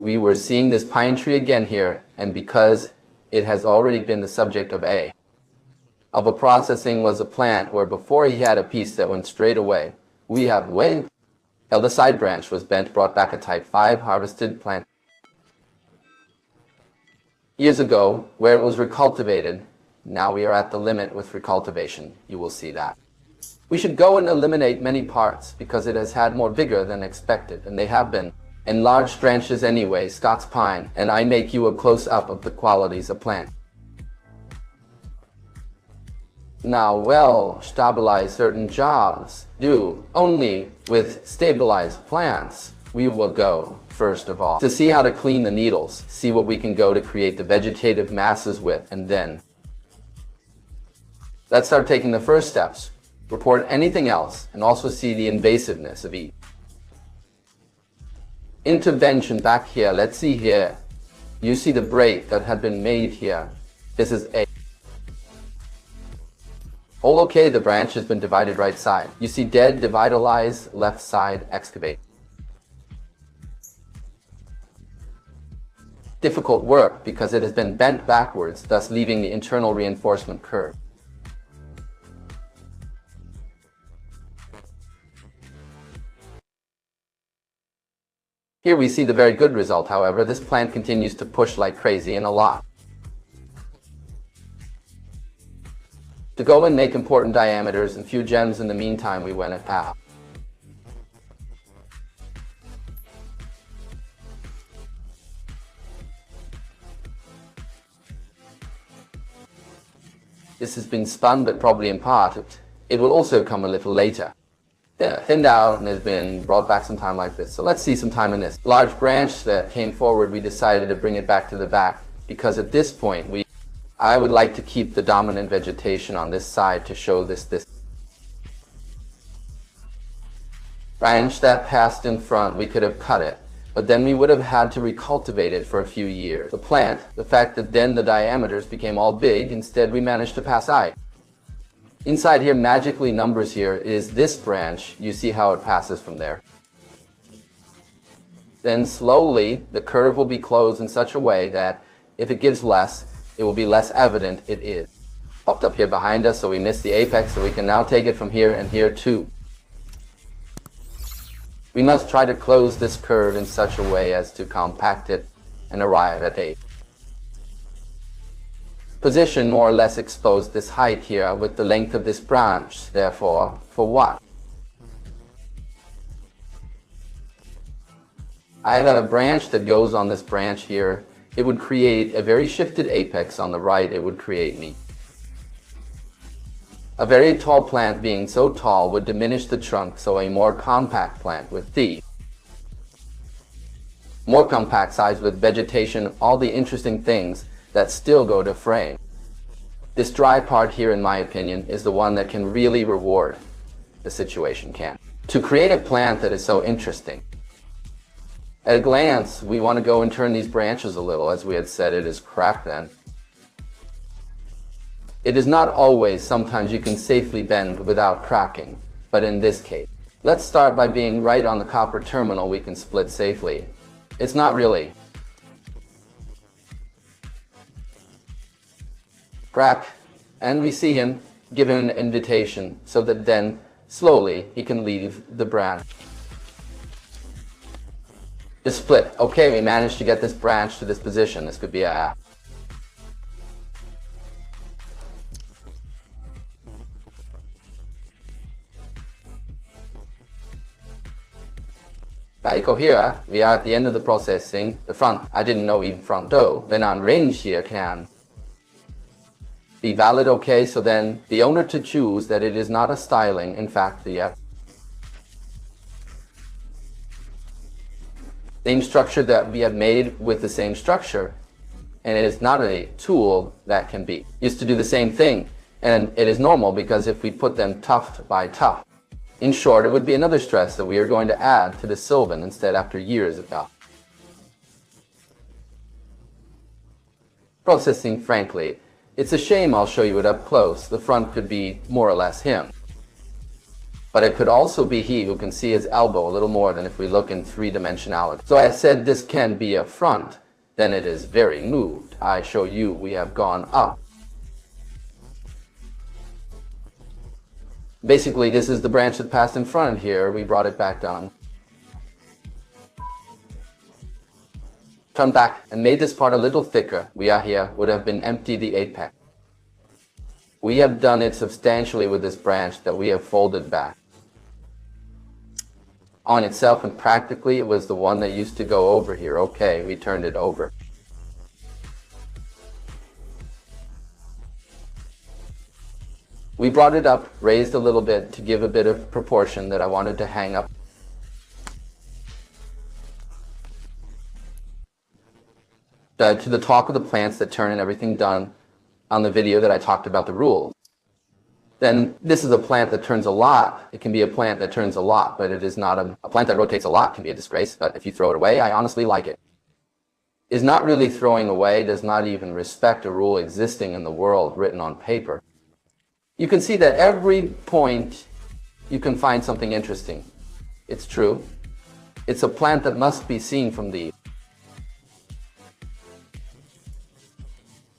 We were seeing this pine tree again here, and because it has already been the subject of a processing was a plant where before he had a piece that went straight away. We have way, the side branch was bent, brought back a type 5 harvested plant years ago where it was recultivated. Now we are at the limit with recultivation. You will see that. We should go and eliminate many parts because it has had more vigor than expected, and they have been enlarged branches anyway, Scots pine, and I make you a close-up of the qualities of plant. Now, well, stabilize certain jobs. Do only with stabilized plants. We will go, first of all, to see how to clean the needles, see what we can go to create the vegetative masses with, and then let's start taking the first steps. Report anything else, and also see the invasiveness of each. Intervention back here, let's see here. You see the break that had been made here. This is a whole okay, the branch has been divided right side. You see dead, devitalize, left side, excavate. Difficult work because it has been bent backwards, thus leaving the internal reinforcement curve. Here we see the very good result, however. This plant continues to push like crazy and a lot. To go and make important diameters and few gems in the meantime, we went at out. This has been spun, but probably in part. It will also come a little later. Yeah, thinned out and has been brought back some time like this. So let's see some time in this. Large branch that came forward, we decided to bring it back to the back because at this point I would like to keep the dominant vegetation on this side to show this branch that passed in front. We could have cut it, but then we would have had to recultivate it for a few years. The plant, the fact that then the diameters became all big, instead we managed to pass out. Inside here, magically numbers here, is this branch. You see how it passes from there. Then slowly, the curve will be closed in such a way that if it gives less, it will be less evident it is. Popped up here behind us, so we missed the apex, so we can now take it from here and here too. We must try to close this curve in such a way as to compact it and arrive at a position more or less exposed this height here with the length of this branch. Therefore, for what? I have a branch that goes on this branch here. It would create a very shifted apex on the right. It would create me. A very tall plant being so tall would diminish the trunk, so a more compact plant with the more compact size with vegetation, all the interesting things that still go to frame. This dry part here, in my opinion, is the one that can really reward the situation can. To create a plant that is so interesting. At a glance, we want to go and turn these branches a little. As we had said, it is cracked then. It is not always, sometimes you can safely bend without cracking, but in this case. Let's start by being right on the copper terminal we can split safely. It's not really. Crack, and we see him give him an invitation so that then slowly he can leave the branch. Just split. Okay, we managed to get this branch to this position. This could be a here, we are at the end of the processing. The front, I didn't know even front though. Then on range here can be valid, okay, so then the owner to choose that it is not a styling, in fact, the same structure that we have made with the same structure, and it is not a tool that can be used to do the same thing, and it is normal because if we put them tuft by tuft, in short, it would be another stress that we are going to add to the sylvan instead after years of tuft. Processing, frankly, it's a shame. I'll show you it up close. The front could be more or less him. but it could also be he who can see his elbow a little more than if we look in three-dimensionality. So I said this can be a front, then it is very moved. I show you we have gone up. Basically, this is the branch that passed in front here. We brought it back down. Turn back and made this part a little thicker. We are here would have been empty the apex. We have done it substantially with this branch that we have folded back. On itself and practically it was the one that used to go over here. Okay, we turned it over. We brought it up, raised a little bit to give a bit of proportion that I wanted to hang up. To the talk of the plants that turn and everything done on the video that I talked about the rules. Then this is a plant that turns a lot. It can be a plant that turns a lot, but it is not a plant that rotates a lot can be a disgrace, but if you throw it away, I honestly like it. Is not really throwing away, does not even respect a rule existing in the world written on paper. You can see that every point you can find something interesting. It's true. It's a plant that must be seen from the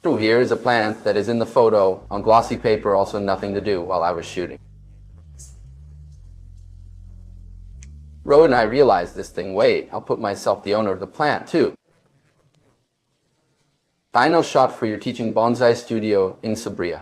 through here is a plant that is in the photo on glossy paper, also nothing to do while I was shooting. Road and I realized this thing, wait, I'll put myself the owner of the plant too. Final shot for your teaching bonsai studio in Sabria.